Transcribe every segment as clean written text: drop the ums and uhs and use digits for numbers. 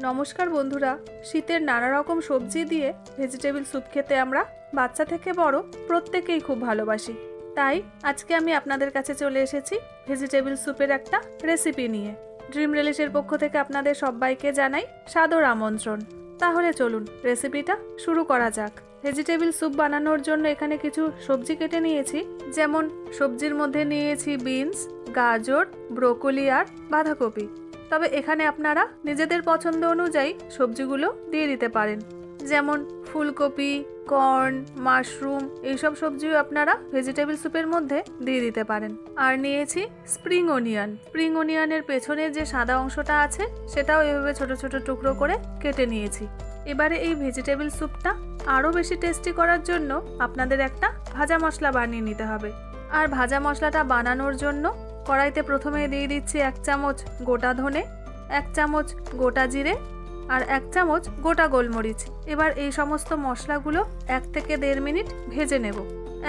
নমস্কার বন্ধুরা, শীতের নানা রকম সবজি দিয়ে ভেজিটেবল স্যুপ খেতে আমরা বাচ্চা থেকে বড় প্রত্যেকেই খুব ভালোবাসি। তাই আজকে আমি আপনাদের কাছে চলে এসেছি ভেজিটেবল স্যুপের একটা রেসিপি নিয়ে। ড্রিম রিলিশের পক্ষ থেকে আপনাদের সবাইকে জানাই সাদর আমন্ত্রণ। তাহলে চলুন রেসিপিটা শুরু করা যাক। ভেজিটেবল স্যুপ বানানোর জন্য এখানে কিছু সবজি কেটে নিয়েছি। যেমন সবজির মধ্যে নিয়েছি বিনস, গাজর, ব্রোকলি আর বাঁধাকপি। তবে এখানে আপনারা নিজেদের পছন্দ অনুযায়ী সবজিগুলো দিয়ে দিতে পারেন। যেমন ফুলকপি, কর্ন, মাশরুম এইসব সবজিও আপনারা ভেজিটেবল স্যুপের মধ্যে দিয়ে দিতে পারেন। আর নিয়েছি স্প্রিং অনিয়ন। স্প্রিং অনিয়নের পেছনে যে সাদা অংশটা আছে সেটাও এভাবে ছোট ছোট টুকরো করে কেটে নিয়েছি। এবারে এই ভেজিটেবল স্যুপটা আরও বেশি টেস্টি করার জন্য আপনাদের একটা ভাজা মশলা বানিয়ে নিতে হবে। আর ভাজা মশলাটা বানানোর জন্য কড়াইতে প্রথমে দিয়ে দিচ্ছি 1 চামচ গোটা ধনে, 1 চামচ গোটা জিরে আর 1 চামচ গোটা গোলমরিচ। এবার এই সমস্ত মশলাগুলো 1 থেকে 1.5 মিনিট ভেজে নেব।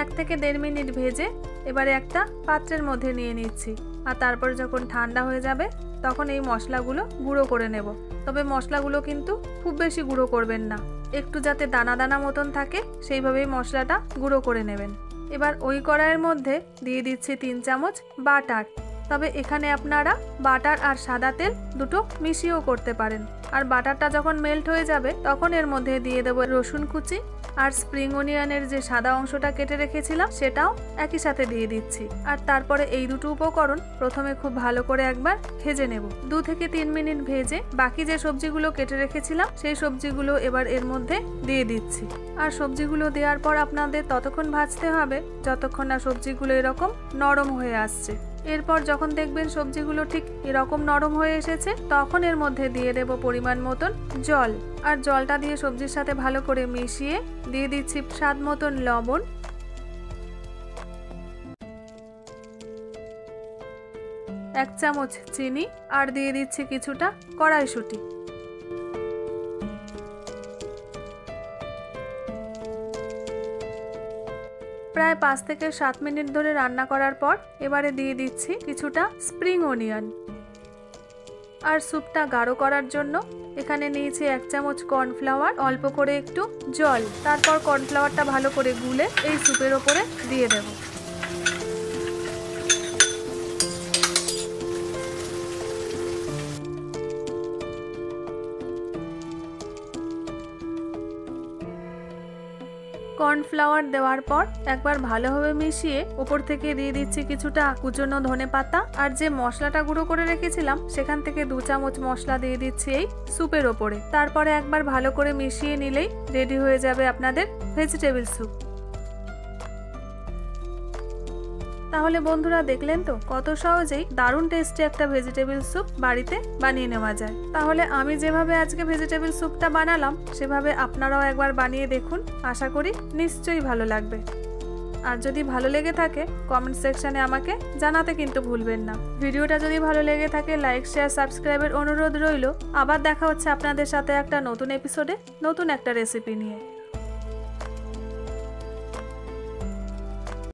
1 থেকে 1.5 মিনিট ভেজে এবারে একটা পাত্রের মধ্যে নিয়ে নিচ্ছি। আর তারপর যখন ঠান্ডা হয়ে যাবে তখন এই মশলাগুলো গুঁড়ো করে নেব। তবে মশলাগুলো কিন্তু খুব বেশি গুঁড়ো করবেন না, একটু যাতে দানা দানা মতন থাকে সেইভাবেই মশলাটা গুঁড়ো করে নেবেন। এবার ওই কড়াইয়ের মধ্যে দিয়ে দিচ্ছি 3 চামচ বাটার। তবে এখানে আপনারা বাটার আর সাদা তেল দুটো মিশিয়েও করতে পারেন। আর বাটারটা যখন মেল্ট হয়ে যাবে তখন এর মধ্যে দিয়ে দেবো রসুন কুচি আর স্প্রিং অনিয়নের যে সাদা অংশটা কেটে রেখেছিলাম সেটাও একই সাথে দিয়ে দিচ্ছি। আর তারপরে এই দুটো উপকরণ প্রথমে খুব ভালো করে একবার ভেজে নেব। 2 থেকে 3 মিনিট ভেজে বাকি যে সবজিগুলো কেটে রেখেছিলাম সেই সবজিগুলো এবার এর মধ্যে দিয়ে দিচ্ছি। আর সবজিগুলো দেওয়ার পর আপনাদের ততক্ষণ ভাজতে হবে যতক্ষণ না সবজিগুলো এরকম নরম হয়ে আসছে। এরপর যখন দেখবেন সবজিগুলো ঠিক এরকম নরম হয়ে এসেছে তখন এর মধ্যে দিয়ে দেব পরিমাণ মতন জল। আর জলটা দিয়ে সবজির সাথে ভালো করে মিশিয়ে দিয়ে দিচ্ছি স্বাদ মতন লবণ, 1 চামচ চিনি আর দিয়ে দিচ্ছি কিছুটা কড়াইশুঁটি। প্রায় 5 থেকে 7 মিনিট ধরে রান্না করার পর এবারে দিয়ে দিচ্ছি কিছুটা স্প্রিং অনিয়ন। আর স্যুপটা গাঢ় করার জন্য এখানে নিয়েছি 1 চামচ কর্নফ্লাওয়ার, অল্প করে একটু জল। তারপর কর্নফ্লাওয়ারটা ভালো করে গুলে এই স্যুপের ওপরে দিয়ে দেব। কর্নফ্লাওয়ার দেওয়ার পর একবার ভালোভাবে মিশিয়ে উপর থেকে দিয়ে দিচ্ছি কিছুটা কুচনো ধনেপাতা। আর যে মশলাটা গুঁড়ো করে রেখেছিলাম সেখান থেকে 2 চামচ মশলা দিয়ে দিচ্ছি এই স্যুপের ওপরে। তারপরে একবার ভালো করে মিশিয়ে নিলেই রেডি হয়ে যাবে আপনাদের ভেজিটেবল স্যুপ। তাহলে বন্ধুরা দেখলেন তো কত সহজেই দারুণ টেস্টি একটা ভেজিটেবল স্যুপ বাড়িতে বানিয়ে নেওয়া যায়। তাহলে আমি যেভাবে আজকে ভেজিটেবল স্যুপটা বানালাম সেভাবে আপনারাও একবার বানিয়ে দেখুন, আশা করি নিশ্চয়ই ভালো লাগবে। আর যদি ভালো লেগে থাকে কমেন্ট সেকশনে আমাকে জানাতে কিন্তু ভুলবেন না। ভিডিওটা যদি ভালো লেগে থাকে লাইক, শেয়ার, সাবস্ক্রাইবের অনুরোধ রইল। আবার দেখা হচ্ছে আপনাদের সাথে একটা নতুন এপিসোডে নতুন একটা রেসিপি নিয়ে।